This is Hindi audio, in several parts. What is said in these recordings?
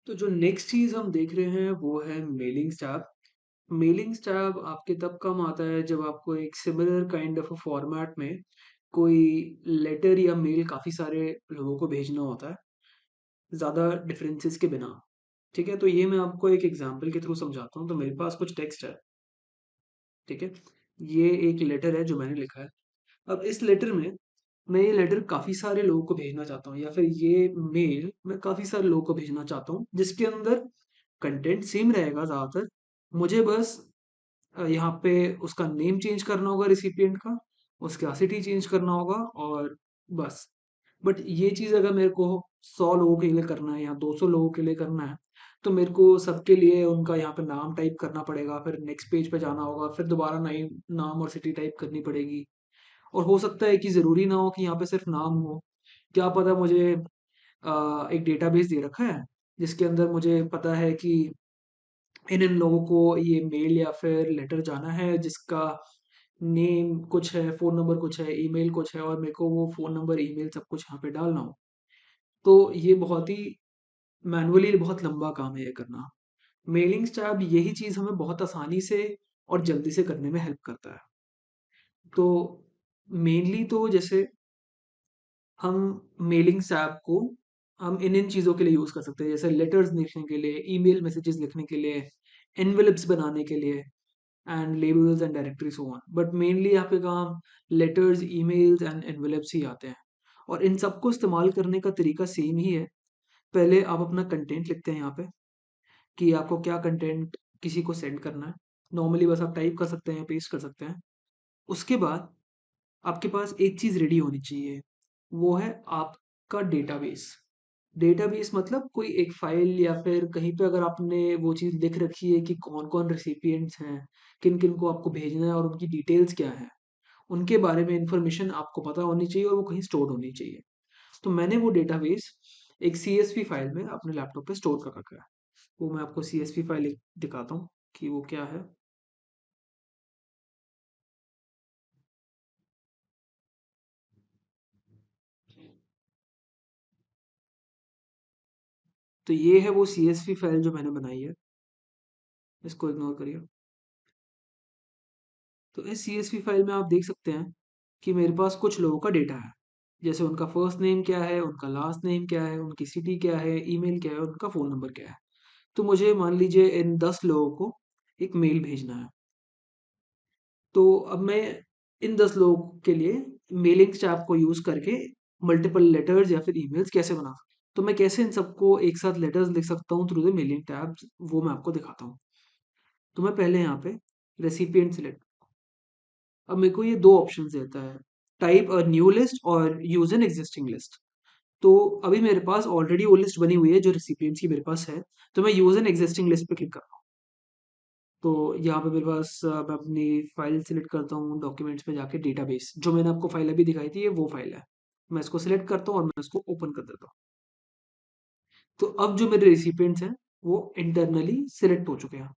तो जो नेक्स्ट चीज़ हम देख रहे हैं वो है मेलिंग्स टैब। मेलिंग्स टैब आपके तब काम आता है जब आपको एक similar kind of a format में कोई लेटर या मेल काफ़ी सारे लोगों को भेजना होता है, ज़्यादा डिफरेंसेस के बिना। ठीक है? तो ये मैं आपको एक एग्ज़ाम्पल के थ्रू समझाता हूँ। तो मेरे पास कुछ टेक्स्ट है, ठीक है? ये एक लेटर है जो मैंने लिखा है। अब इस लेटर में मैं ये लेटर काफ़ी सारे लोगों को भेजना चाहता हूँ या फिर ये मेल मैं काफ़ी सारे लोगों को भेजना चाहता हूँ, जिसके अंदर कंटेंट सेम रहेगा ज़्यादातर। मुझे बस यहाँ पे उसका नेम चेंज करना होगा रिसिपिएंट का, उसका सिटी चेंज करना होगा और बस। बट ये चीज़ अगर मेरे को 100 लोगों के लिए करना है या 200 लोगों के लिए करना है, तो मेरे को सबके लिए उनका यहाँ पे नाम टाइप करना पड़ेगा, फिर नेक्स्ट पेज पे जाना होगा, फिर दोबारा नई नाम और सिटी टाइप करनी पड़ेगी। और हो सकता है कि ज़रूरी ना हो कि यहाँ पे सिर्फ नाम हो। क्या पता मुझे एक डेटाबेस दे रखा है, जिसके अंदर मुझे पता है कि इन लोगों को ये मेल या फिर लेटर जाना है, जिसका नेम कुछ है, फ़ोन नंबर कुछ है, ईमेल कुछ है और मेरे को वो फ़ोन नंबर, ईमेल सब कुछ यहाँ पे डालना हो। तो ये बहुत ही मैनुअली बहुत लंबा काम है ये करना। मेलिंग्स टैब यही चीज़ हमें बहुत आसानी से और जल्दी से करने में हेल्प करता है। तो मेनली तो जैसे हम मेलिंग्स ऐप को हम इन चीज़ों के लिए यूज़ कर सकते हैं, जैसे लेटर्स लिखने के लिए, ईमेल मैसेजेस लिखने के लिए, एनवेलप्स बनाने के लिए and labels and directory so on. But mainly यहाँ पे काम लेटर्स, ईमेल्स एंड एनवेलप्स ही आते हैं। और इन सबको इस्तेमाल करने का तरीका सेम ही है। पहले आप अपना कंटेंट लिखते हैं यहाँ पे कि आपको क्या कंटेंट किसी को सेंड करना है। नॉर्मली बस आप टाइप कर सकते हैं, पेस्ट कर सकते हैं। उसके बाद आपके पास एक चीज़ रेडी होनी चाहिए, वो है आपका डेटाबेस। डेटाबेस मतलब कोई एक फाइल या फिर कहीं पे अगर आपने वो चीज़ लिख रखी है कि कौन-कौन रेसिपिएंट्स हैं, किन-किन को आपको भेजना है और उनकी डिटेल्स क्या हैं, उनके बारे में इन्फॉर्मेशन आपको पता होनी चाहिए और वो कहीं स्टोर होनी चाहिए। तो मैंने वो डेटाबेस एक सीएसवी फाइल में अपने लैपटॉप पे स्टोर कर रखा है। वो मैं आपको सीएसवी फाइल एक दिखाता हूँ कि वो क्या है। तो ये है वो सीएसवी फाइल जो मैंने बनाई है, इसको इग्नोर करिए। तो इस सीएसवी फाइल में आप देख सकते हैं कि मेरे पास कुछ लोगों का डेटा है, जैसे उनका फर्स्ट नेम क्या है, उनका लास्ट नेम क्या है, उनकी सिटी क्या है, ईमेल क्या है, उनका फ़ोन नंबर क्या है। तो मुझे मान लीजिए इन 10 लोगों को एक मेल भेजना है। तो अब मैं इन 10 लोगों के लिए मेलिंग्स ऐप को यूज़ करके मल्टीपल लेटर्स या फिर ईमेल्स कैसे बना सकता हूँ। तो मैं कैसे इन सबको एक साथ लेटर्स लिख सकता हूँ थ्रू द मेलिंग टैब्स, वो मैं आपको दिखाता हूँ। तो मैं पहले यहाँ पे रेसिपिएंट सेलेक्ट। अब मेरे को ये 2 ऑप्शंस देता है, टाइप अ न्यू लिस्ट और यूज़ एन एक्जिस्टिंग लिस्ट। तो अभी मेरे पास ऑलरेडी वो लिस्ट बनी हुई है जो रेसिपिएंट्स की मेरे पास है, तो मैं यूज़ एन एक्जिस्टिंग लिस्ट पे क्लिक कर रहा हूँ। तो यहाँ पे मेरे पास मैं अपनी फाइल सेलेक्ट करता हूँ, डॉक्यूमेंट्स में जाके डेटाबेस, जो मैंने आपको फाइल अभी दिखाई थी, ये वो फाइल है। मैं इसको सेलेक्ट करता हूँ और मैं इसको ओपन कर देता हूँ। तो अब जो मेरे रेसिपिएंट्स हैं, वो इंटरनली सेलेक्ट हो चुके हैं।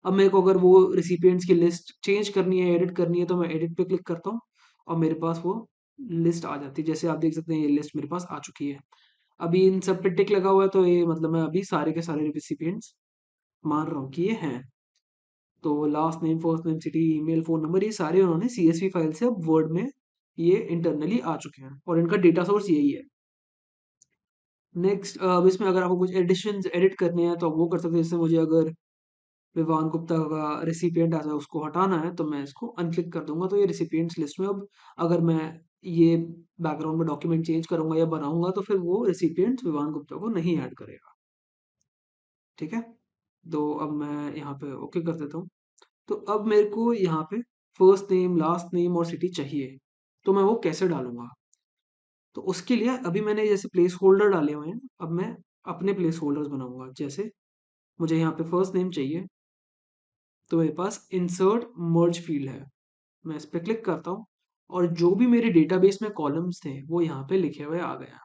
अब मेरे को अगर वो रिसिपिएंट्स की लिस्ट चेंज करनी है, एडिट करनी है, तो मैं एडिट पे क्लिक करता हूँ और मेरे पास वो लिस्ट आ जाती है। जैसे आप देख सकते हैं ये लिस्ट मेरे पास आ चुकी है। अभी इन सब पे टिक लगा हुआ है, तो ये मतलब मैं अभी सारे के सारे रिसिपिएंट्स मान रहा हूँ कि ये हैं। तो last name, first name, city, email, phone number, ये सारे उन्होंने सीएसवी फाइल से अब वर्ड में ये इंटरनली आ चुके हैं और इनका डेटा सोर्स यही है। नेक्स्ट अब इसमें अगर आपको कुछ एडिशंस एडिट करने हैं तो आप वो कर सकते हैं। जैसे मुझे अगर विवान गुप्ता का रेसिपिएंट ऐसा उसको हटाना है, तो मैं इसको अनक्लिक कर दूंगा, तो ये रेसिपिएंट्स लिस्ट में अब अगर मैं ये बैकग्राउंड में डॉक्यूमेंट चेंज करूंगा या बनाऊंगा तो फिर वो रेसिपिएंट्स विवान गुप्ता को नहीं ऐड करेगा। ठीक है? तो अब मैं यहाँ पे ओके कर देता हूँ। तो अब मेरे को यहाँ पे फर्स्ट नेम, लास्ट नेम और सिटी चाहिए, तो मैं वो कैसे डालूंगा? तो उसके लिए अभी मैंने जैसे प्लेस होल्डर डाले हुए हैं, अब मैं अपने प्लेस होल्डर्स बनाऊंगा। जैसे मुझे यहाँ पे फर्स्ट नेम चाहिए, तो मेरे पास इंसर्ट मर्ज फील्ड है, मैं इस पे क्लिक करता हूँ और जो भी मेरे डेटाबेस में कॉलम्स थे वो यहाँ पे लिखे हुए आ गए हैं।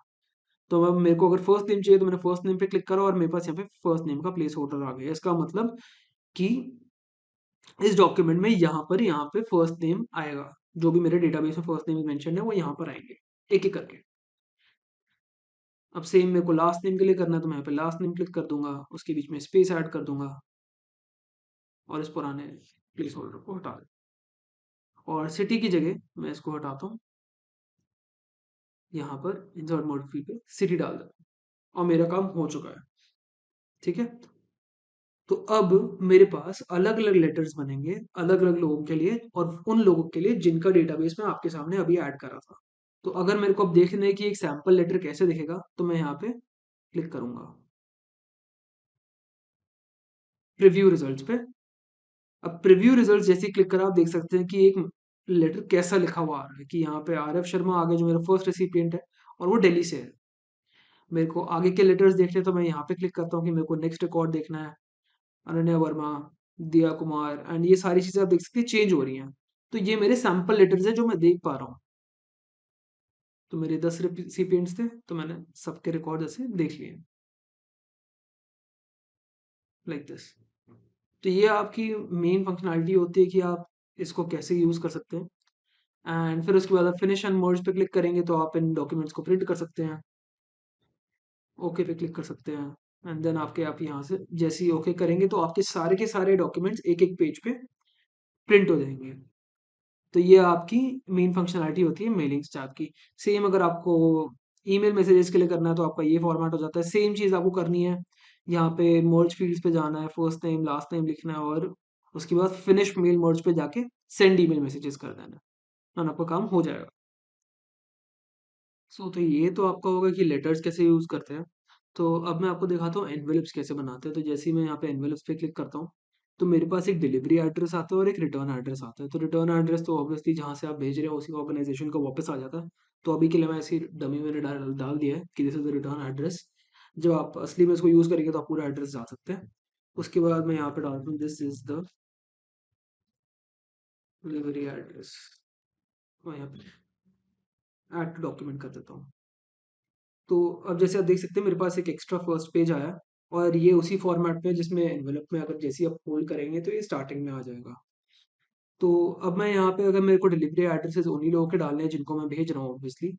तो अब मेरे को अगर फर्स्ट नेम चाहिए तो मैंने फर्स्ट नेम पे क्लिक करा और मेरे पास यहाँ पे फर्स्ट नेम का प्लेस होल्डर आ गया। इसका मतलब कि इस डॉक्यूमेंट में यहाँ पे फर्स्ट नेम आएगा। जो भी मेरे डेटाबेस में फर्स्ट नेम मेंशन है वो यहाँ पर आएंगे एक एक करके। अब सेम मेरे को लास्ट नेम के लिए करना है तो मैं यहाँ पे लास्ट नेम क्लिक कर दूंगा, उसके बीच में स्पेस ऐड कर दूंगा और इस पुराने प्लेस होल्डर को हटा दूँ और सिटी की जगह मैं इसको हटाता हूँ, यहाँ पर इंसर्ट मॉडिफाई पे सिटी डाल देता हूँ और मेरा काम हो चुका है। ठीक है, तो अब मेरे पास अलग अलग लेटर्स बनेंगे अलग अलग लोगों के लिए और उन लोगों के लिए जिनका डेटाबेस मैं आपके सामने अभी ऐड करा था। तो अगर मेरे को अब देखना है कि एक सैंपल लेटर कैसे दिखेगा तो मैं यहाँ पे क्लिक करूंगा प्रीव्यू रिजल्ट्स पे। अब प्रीव्यू रिजल्ट्स जैसे क्लिक करा आप देख सकते हैं कि एक लेटर कैसा लिखा हुआ आ रहा है कि यहाँ पे आरएफ शर्मा आगे जो मेरा फर्स्ट रेसिपिएंट है और वो दिल्ली से है। मेरे को आगे के लेटर्स देखने तो मैं यहाँ पे क्लिक करता हूँ कि मेरे को नेक्स्ट रिकॉर्ड देखना है, अनन्या वर्मा, दिया कुमार एंड ये सारी चीजें आप देख सकते हैं चेंज हो रही हैं। तो ये मेरे सैंपल लेटर्स हैं जो मैं देख पा रहा हूँ। तो मेरे 10 रेसिपिएंट्स थे तो मैंने सबके रिकॉर्ड ऐसे देख लिए लाइक दिस। तो ये आपकी मेन फंक्शनैलिटी होती है कि आप इसको कैसे यूज कर सकते हैं एंड फिर उसके बाद आप फिनिश एंड मर्ज पे क्लिक करेंगे तो आप इन डॉक्यूमेंट्स को प्रिंट कर सकते हैं। ओके पे क्लिक कर सकते हैं एंड देन आपके आप यहाँ से जैसे ही ओके करेंगे तो आपके सारे के सारे डॉक्यूमेंट्स एक एक पेज पे प्रिंट हो जाएंगे। तो ये आपकी मेन फंक्शनैलिटी होती है मेलिंग्स टैब की। सेम अगर आपको ईमेल मैसेजेस के लिए करना है तो आपका ये फॉर्मेट हो जाता है। सेम चीज़ आपको करनी है, यहाँ पे मर्ज फील्ड्स पे जाना है, फर्स्ट नेम लास्ट नेम लिखना है और उसके बाद फिनिश मेल मर्ज पे जाके सेंड ईमेल मैसेजेस कर देना है और आपका काम हो जाएगा। तो ये तो आपका होगा कि लेटर्स कैसे यूज़ करते हैं। तो अब मैं आपको दिखाता हूँ एनवेलप्स कैसे बनाते हैं। तो जैसे ही मैं यहाँ पे एनवेलप्स पे क्लिक करता हूँ तो मेरे पास एक डिलीवरी एड्रेस आता है और एक रिटर्न एड्रेस आता है। तो रिटर्न एड्रेस तो ऑब्वियसली जहाँ से आप भेज रहे हो उसी ऑर्गेनाइजेशन को वापस आ जाता है। तो अभी के लिए मैं ऐसी डमी मैंने डाल डाल दिया है कि this is the return address. जब आप असली में इसको यूज़ करेंगे तो आप पूरा एड्रेस डाल सकते हैं। उसके बाद मैं यहाँ पे डालता हूँ this is the delivery address. मैं यहाँ पे ऐड टू डॉक्यूमेंट कर देता हूँ। तो अब जैसे आप देख सकते हैं मेरे पास एक एक्स्ट्रा फर्स्ट पेज आया और ये उसी फॉर्मेट में जिसमें एनवेलप में अगर जैसे ही आप होल्ड करेंगे तो ये स्टार्टिंग में आ जाएगा। तो अब मैं यहाँ पे अगर मेरे को डिलीवरी एड्रेसेस उन्हीं लोगों के डालने हैं जिनको मैं भेज रहा हूँ ऑब्वियसली।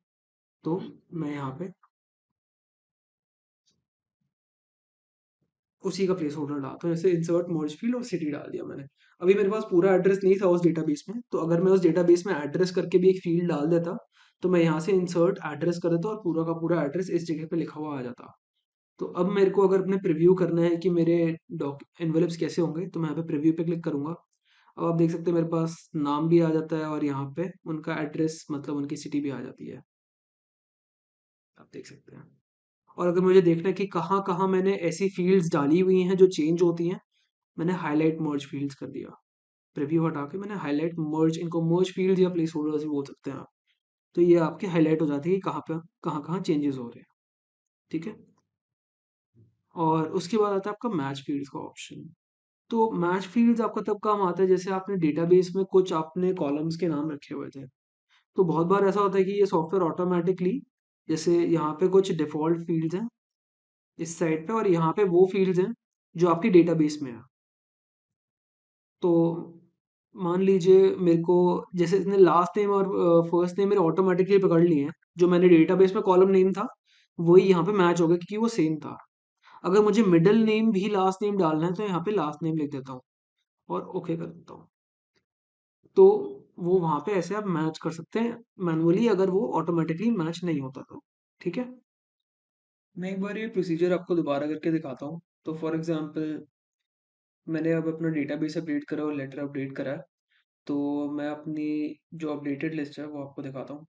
तो मैं यहाँ पे उसी का प्लेस होल्डर डालता हूँ, जैसे इंसर्ट मर्ज फील्ड और सिटी डाल दिया मैंने। अभी मेरे पास पूरा एड्रेस नहीं था उस डेटाबेस में, तो अगर मैं उस डेटाबेस में एड्रेस करके भी एक फील्ड डाल देता तो मैं यहाँ से इंसर्ट एड्रेस कर देता और पूरा का पूरा एड्रेस इस जगह पे लिखा हुआ आ जाता। तो अब मेरे को अगर अपने प्रीव्यू करना है कि मेरे डॉक एनवेलप्स कैसे होंगे तो मैं यहाँ पे प्रीव्यू पे क्लिक करूंगा। अब आप देख सकते हैं मेरे पास नाम भी आ जाता है और यहाँ पे उनका एड्रेस मतलब उनकी सिटी भी आ जाती है, आप देख सकते हैं। और अगर मुझे देखना है कि कहाँ कहाँ मैंने ऐसी फील्ड्स डाली हुई हैं जो चेंज होती हैं, मैंने हाईलाइट मर्ज फील्ड्स कर दिया। प्रीव्यू हटा के मैंने हाईलाइट मर्ज, इनको मर्ज फील्ड या प्लेस होल्डर्स भी बोल सकते हैं आप। तो ये आपके हाईलाइट हो जाती है कि कहाँ पे कहाँ कहाँ चेंजेस हो रहे हैं। ठीक है, और उसके बाद आता है आपका मैच फील्ड्स का ऑप्शन। तो मैच फील्ड्स आपका तब काम आता है जैसे आपने डेटाबेस में कुछ आपने कॉलम्स के नाम रखे हुए थे। तो बहुत बार ऐसा होता है कि ये सॉफ्टवेयर ऑटोमेटिकली, जैसे यहाँ पे कुछ डिफॉल्ट फील्ड्स हैं इस साइड पे और यहाँ पे वो फील्ड्स हैं जो आपकी डेटाबेस में है। तो मान लीजिए मेरे को जैसे इसने लास्ट नेम और फर्स्ट नेम मेरे ऑटोमेटिकली पकड़ लिए हैं, जो मैंने डेटाबेस में कॉलम नेम था वही यहाँ पे मैच हो गया क्योंकि वो सेम था। अगर मुझे मिडिल नेम भी लास्ट नेम डालना है तो यहाँ पे लास्ट नेम लिख देता हूँ और ओके कर देता हूँ। तो वो वहाँ पे ऐसे आप मैच कर सकते हैं मैनुअली अगर वो ऑटोमेटिकली मैच नहीं होता तो। ठीक है, मैं एक बार ये प्रोसीजर आपको दोबारा करके दिखाता हूँ। तो फॉर एग्जांपल मैंने अब अपना डेटाबेस अपडेट करा और लेटर अपडेट करा है। तो मैं अपनी जो अपडेटेड लिस्ट है वो आपको दिखाता हूँ।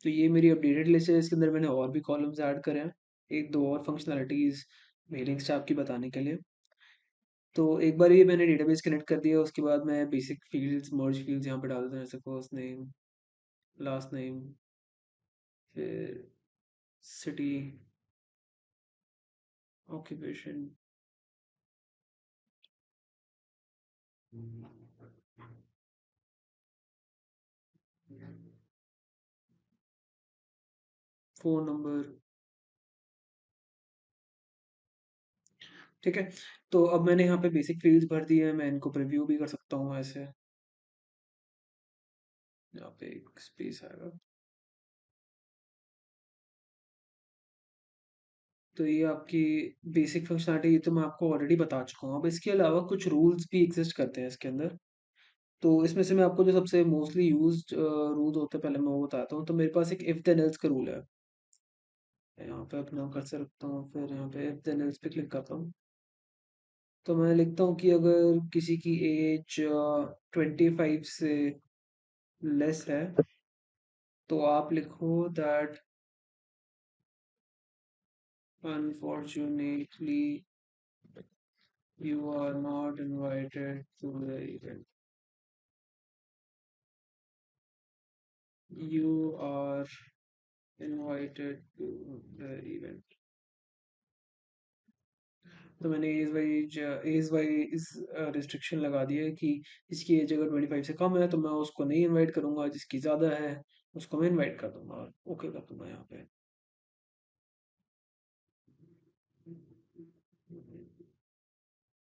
तो ये मेरी अपडेटेड लिस्ट है, इसके अंदर मैंने और भी कॉलम्स ऐड करे हैं, एक दो और फंक्शनैलिटीज़ मेलिंग स्टैप की बताने के लिए। तो एक बार ये मैंने डेटाबेस कनेक्ट कर दिया उसके बाद मैं बेसिक फील्ड्स मर्ज फील्ड्स यहाँ पे डाल देता हूँ, जैसे फर्स्ट नेम लास्ट नेम फिर सिटी ऑक्यूपेशन फ़ोन नंबर। ठीक है, तो अब मैंने यहाँ पे बेसिक फील्ड्स भर दिए हैं, मैं इनको प्रीव्यू भी कर सकता हूँ ऐसे। यहाँ पे एक स्पेस आएगा। तो ये आपकी बेसिक फंक्शनैलिटी, ये तो मैं आपको ऑलरेडी बता चुका हूँ। अब इसके अलावा कुछ रूल्स भी एग्जिस्ट करते हैं इसके अंदर। तो इसमें से मैं आपको जो सबसे मोस्टली यूज्ड रूल होते हैं पहले मैं वो बताता हूँ। तो मेरे पास एक इफ देन एल्स का रूल है। यहाँ पे अपना कर्सर रखता हूँ, फिर यहाँ पे इफ देन एल्स पे क्लिक करता हूँ। तो मैं लिखता हूँ कि अगर किसी की एज 25 से लेस है, तो आप लिखो that unfortunately you are not invited to the event, you are invited to the event. तो मैंने एज वाइज रिस्ट्रिक्शन लगा दिया है कि इसकी एज अगर 25 से कम है तो मैं उसको नहीं इनवाइट करूंगा, जिसकी ज़्यादा है उसको मैं इनवाइट कर दूंगा और ओके कर दूंगा यहाँ पे।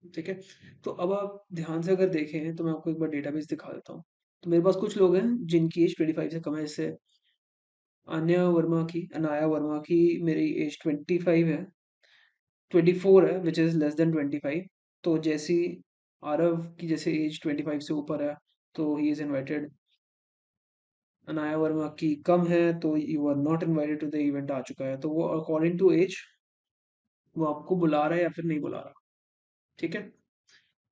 ठीक है। तो अब आप ध्यान से अगर देखें तो मैं आपको एक बार डेटाबेस दिखा देता हूँ। तो मेरे पास कुछ लोग हैं जिनकी एज 25 से कम है। जैसे अनाया वर्मा की मेरी एज 25 है, 24 है विच इज़ लेस देन 25। तो जैसी आरव की जैसे एज 25 से ऊपर है तो he is invited. Anaya Verma की कम है तो you are not invited to the event आ चुका है। तो वो अकॉर्डिंग टू एज वो आपको बुला रहा है या फिर नहीं बुला रहा। ठीक है।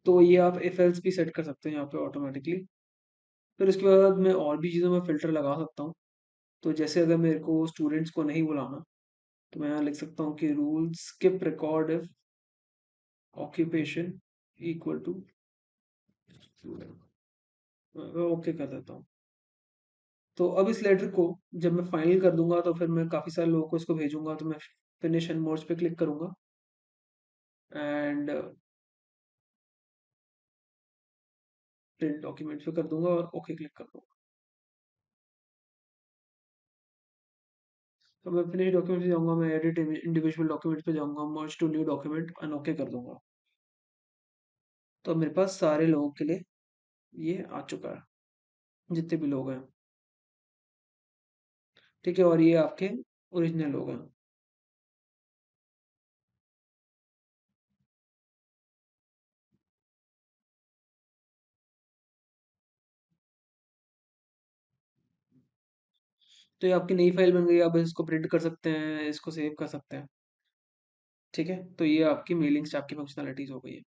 तो ये आप इफ एल्स भी सेट कर सकते हैं यहाँ पे ऑटोमेटिकली। फिर उसके बाद मैं और भी चीज़ों में फ़िल्टर लगा सकता हूँ। तो जैसे अगर मेरे को स्टूडेंट्स को नहीं बुलाना, तो मैं यहाँ लिख सकता हूँ कि rule skip record if occupation equal to student. Okay कर देता हूँ। तो अब इस लेटर को जब मैं फाइनल कर दूंगा तो फिर मैं काफ़ी सारे लोगों को इसको भेजूंगा। तो मैं फिनिश एंड मोड्स पे क्लिक करूंगा एंड प्रिंट डॉक्यूमेंट पे कर दूंगा और ओके क्लिक कर दूंगा। तो मैं फिनिश डॉक्यूमेंट पे जाऊंगा, मैं एडिट इंडिविजुअल डॉक्यूमेंट पे जाऊंगा, merge to new document and okay कर दूंगा। तो अब मेरे पास सारे लोगों के लिए ये आ चुका है, जितने भी लोग हैं। ठीक है। और ये आपके ओरिजिनल लोग हैं। तो ये आपकी नई फाइल बन गई। आप इसको प्रिंट कर सकते हैं, इसको सेव कर सकते हैं। ठीक है। तो ये आपकी मेलिंग स्टैक की फंक्शनैलिटीज हो गई है।